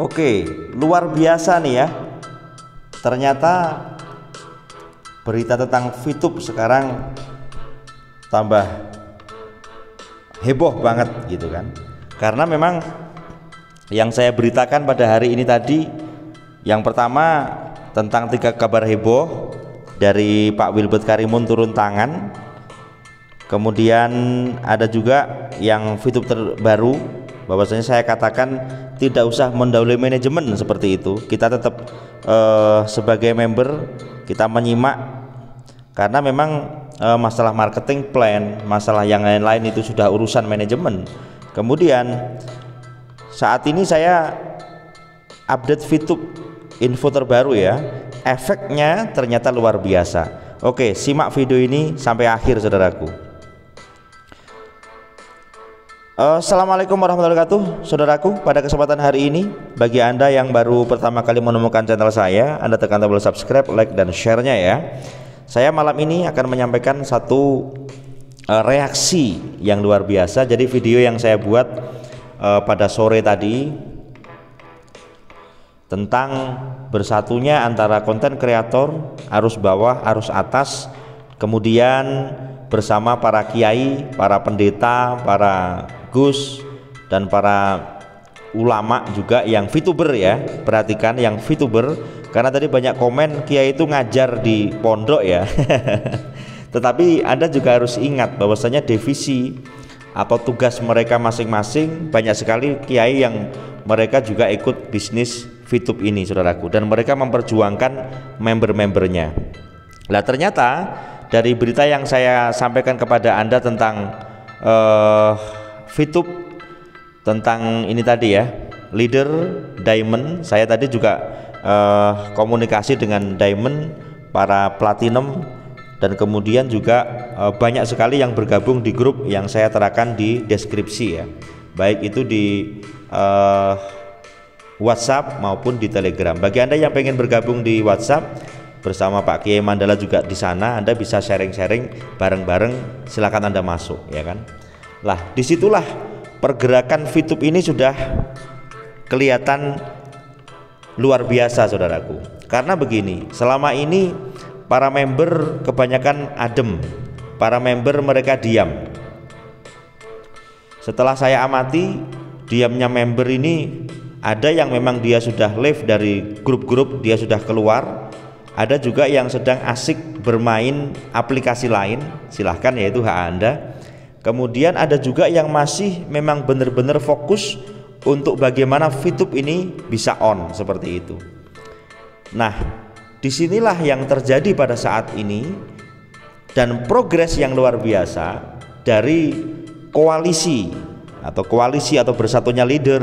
Oke, luar biasa nih ya. Ternyata berita tentang VTube sekarang tambah heboh banget gitu kan. Karena memang yang saya beritakan pada hari ini tadi, yang pertama tentang 3 kabar heboh dari Pak Wilbert Karimun turun tangan. Kemudian ada juga yang VTube terbaru, bahwasanya saya katakan tidak usah mendahului manajemen seperti itu. Kita tetap sebagai member kita menyimak, karena memang masalah marketing plan, masalah yang lain-lain itu sudah urusan manajemen. Kemudian saat ini saya update VTube info terbaru ya. Efeknya ternyata luar biasa. Oke, simak video ini sampai akhir saudaraku. Assalamualaikum warahmatullahi wabarakatuh, saudaraku. Pada kesempatan hari ini, bagi Anda yang baru pertama kali menemukan channel saya, Anda tekan tombol subscribe, like, dan share-nya ya. Saya malam ini akan menyampaikan satu reaksi yang luar biasa. Jadi video yang saya buat pada sore tadi tentang bersatunya antara konten kreator arus bawah, arus atas, kemudian bersama para kiai, para pendeta, para gus, dan para ulama juga yang VTuber ya. Perhatikan yang VTuber, karena tadi banyak komen kiai itu ngajar di pondok ya. Tetapi Anda juga harus ingat bahwasanya divisi atau tugas mereka masing-masing. Banyak sekali kiai yang mereka juga ikut bisnis VTube ini saudaraku, dan mereka memperjuangkan member-membernya. Nah ternyata dari berita yang saya sampaikan kepada Anda tentang VTube, tentang ini tadi ya, leader Diamond, saya tadi juga komunikasi dengan Diamond, para platinum, dan kemudian juga banyak sekali yang bergabung di grup yang saya terakan di deskripsi ya, baik itu di WhatsApp maupun di Telegram. Bagi Anda yang pengen bergabung di WhatsApp bersama Pak Kiai Mandala juga di sana, Anda bisa sharing-sharing bareng-bareng, silakan Anda masuk ya kan. Lah disitulah pergerakan VTube ini sudah kelihatan luar biasa saudaraku. Karena begini, selama ini para member kebanyakan adem, para member mereka diam. Setelah saya amati, diamnya member ini, ada yang memang dia sudah leave dari grup-grup, dia sudah keluar. Ada juga yang sedang asik bermain aplikasi lain, silahkan, yaitu hak Anda. Kemudian ada juga yang masih memang benar-benar fokus untuk bagaimana VTube ini bisa on seperti itu. Nah disinilah yang terjadi pada saat ini, dan progres yang luar biasa dari koalisi atau bersatunya leader,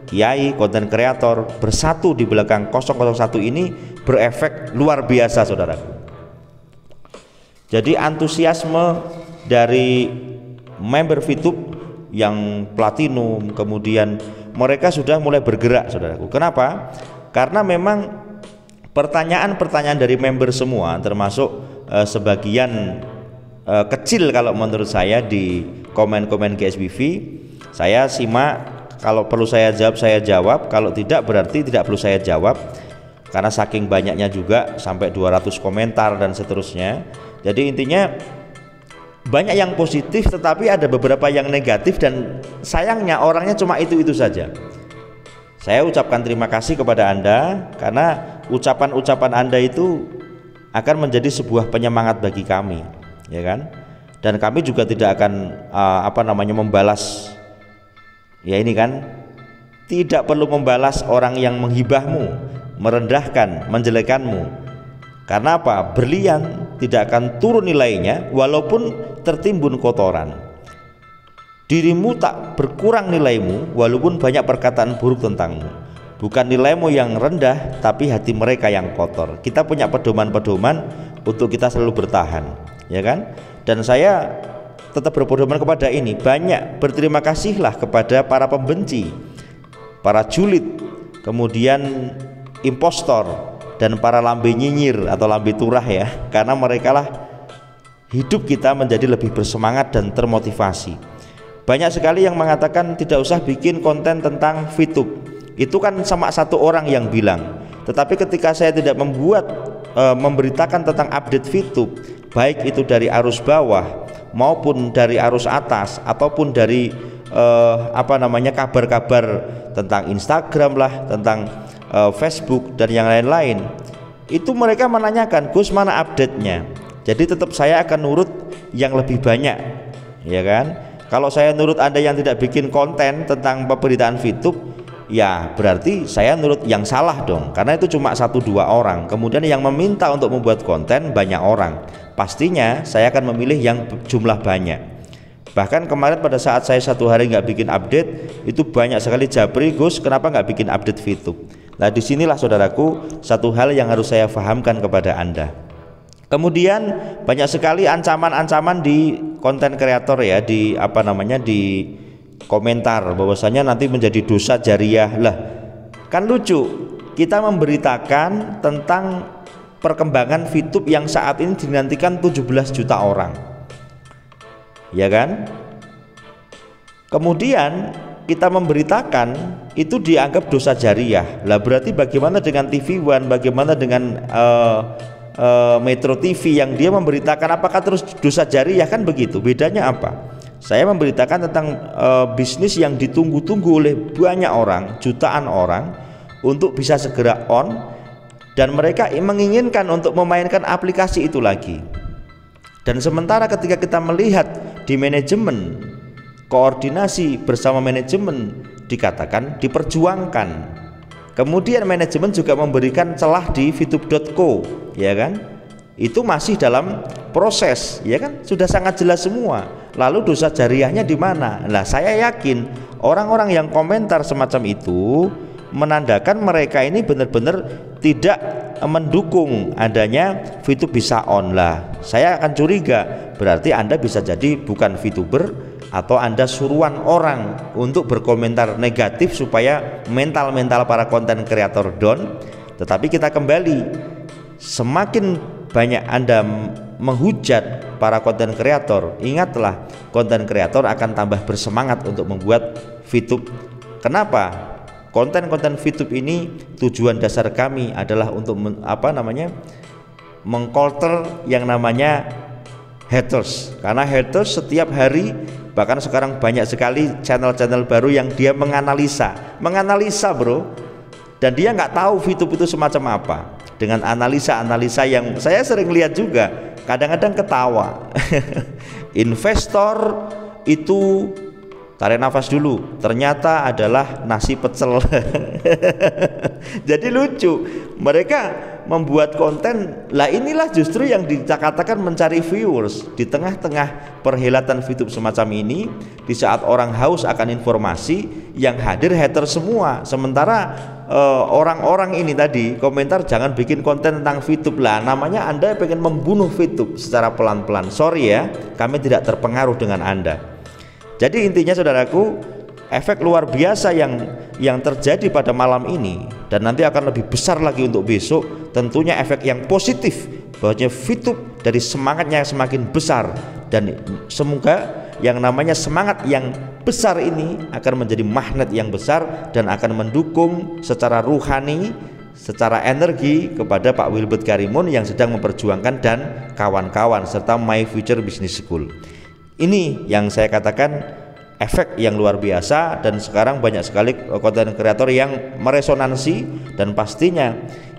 kiai, konten kreator bersatu di belakang 001 ini berefek luar biasa saudaraku. Jadi antusiasme dari member VTube yang platinum, kemudian mereka sudah mulai bergerak saudaraku. Kenapa? Karena memang pertanyaan-pertanyaan dari member semua, termasuk sebagian kecil kalau menurut saya di komen-komen GSBV, saya simak. Kalau perlu saya jawab, kalau tidak berarti tidak perlu saya jawab, karena saking banyaknya juga sampai 200 komentar dan seterusnya. Jadi intinya banyak yang positif, tetapi ada beberapa yang negatif, dan sayangnya orangnya cuma itu saja. Saya ucapkan terima kasih kepada Anda, karena ucapan-ucapan Anda itu akan menjadi sebuah penyemangat bagi kami ya kan. Dan kami juga tidak akan membalas ya, ini kan tidak perlu membalas orang yang menghibahmu, merendahkan, menjelekanmu. Karena apa? Berlian tidak akan turun nilainya walaupun tertimbun kotoran. Dirimu tak berkurang nilaimu walaupun banyak perkataan buruk tentangmu. Bukan nilaimu yang rendah, tapi hati mereka yang kotor. Kita punya pedoman-pedoman untuk kita selalu bertahan ya kan. Dan saya tetap berpedoman kepada ini. Banyak berterima kasihlah kepada para pembenci, para julid, kemudian impostor, dan para lambe nyinyir atau lambe turah ya, karena mereka lah hidup kita menjadi lebih bersemangat dan termotivasi. Banyak sekali yang mengatakan tidak usah bikin konten tentang VTube, itu kan sama satu orang yang bilang. Tetapi ketika saya tidak memberitakan tentang update VTube, baik itu dari arus bawah maupun dari arus atas ataupun dari kabar-kabar tentang Instagram lah, tentang Facebook dan yang lain-lain, itu mereka menanyakan, Gus mana update-nya? Jadi tetap saya akan nurut yang lebih banyak, ya kan? Kalau saya nurut Anda yang tidak bikin konten tentang pemberitaan VTube, ya berarti saya nurut yang salah dong, karena itu cuma 1-2 orang. Kemudian yang meminta untuk membuat konten banyak orang, pastinya saya akan memilih yang jumlah banyak. Bahkan kemarin pada saat saya 1 hari nggak bikin update, itu banyak sekali japri, Gus kenapa nggak bikin update VTube? Nah disinilah saudaraku satu hal yang harus saya fahamkan kepada Anda. Kemudian banyak sekali ancaman-ancaman di konten kreator ya, di di komentar bahwasanya nanti menjadi dosa jariah. Lah kan lucu, kita memberitakan tentang perkembangan VTube yang saat ini dinantikan 17 juta orang, ya kan? Kemudian kita memberitakan itu dianggap dosa jariah. Lah berarti bagaimana dengan TV One, bagaimana dengan Metro TV yang dia memberitakan, apakah terus dosa jariah? Kan begitu. Bedanya apa? Saya memberitakan tentang bisnis yang ditunggu-tunggu oleh banyak orang, jutaan orang, untuk bisa segera on, dan mereka menginginkan untuk memainkan aplikasi itu lagi. Dan sementara ketika kita melihat di manajemen, koordinasi bersama manajemen dikatakan diperjuangkan. Kemudian manajemen juga memberikan celah di vtube.co, ya kan? Itu masih dalam proses, ya kan? Sudah sangat jelas semua. Lalu dosa jariahnya di mana? Nah, saya yakin orang-orang yang komentar semacam itu menandakan mereka ini benar-benar tidak mendukung adanya VTube bisa on. Lah, saya akan curiga berarti Anda bisa jadi bukan VTuber, atau Anda suruhan orang untuk berkomentar negatif supaya mental-mental para konten kreator down. Tetapi kita kembali, semakin banyak Anda menghujat para konten kreator, ingatlah konten kreator akan tambah bersemangat untuk membuat VTube. Kenapa? Konten-konten VTube ini tujuan dasar kami adalah untuk mengcounter yang namanya haters, karena haters setiap hari, bahkan sekarang banyak sekali channel-channel baru yang dia menganalisa bro, dan dia nggak tahu VTube itu semacam apa, dengan analisa-analisa yang saya sering lihat juga, kadang-kadang ketawa. Investor itu, tarik nafas dulu, ternyata adalah nasi pecel. Jadi lucu, mereka membuat konten. Lah inilah justru yang dikatakan mencari viewers di tengah-tengah perhelatan VTube semacam ini, di saat orang haus akan informasi, yang hadir hater semua. Sementara orang-orang ini tadi komentar jangan bikin konten tentang VTube. Lah namanya Anda pengen membunuh VTube secara pelan-pelan. Sorry ya, kami tidak terpengaruh dengan Anda. Jadi intinya saudaraku, efek luar biasa yang terjadi pada malam ini dan nanti akan lebih besar lagi untuk besok, tentunya efek yang positif bahwa VTube dari semangatnya yang semakin besar, dan semoga yang namanya semangat yang besar ini akan menjadi magnet yang besar dan akan mendukung secara ruhani, secara energi kepada Pak Wilbert Karimun yang sedang memperjuangkan dan kawan-kawan serta My Future Business School. Ini yang saya katakan efek yang luar biasa, dan sekarang banyak sekali konten kreator yang meresonansi, dan pastinya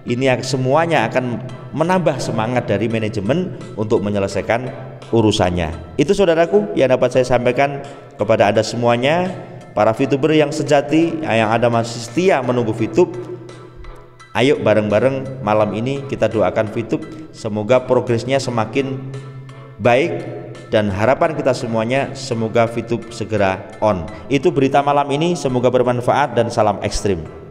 ini semuanya akan menambah semangat dari manajemen untuk menyelesaikan urusannya. Itu saudaraku yang dapat saya sampaikan kepada Anda semuanya, para VTuber yang sejati, yang Anda masih setia menunggu VTube. Ayo bareng-bareng malam ini kita doakan VTube, semoga progresnya semakin baik, dan harapan kita semuanya semoga VTube segera on. Itu berita malam ini, semoga bermanfaat dan salam ekstrim.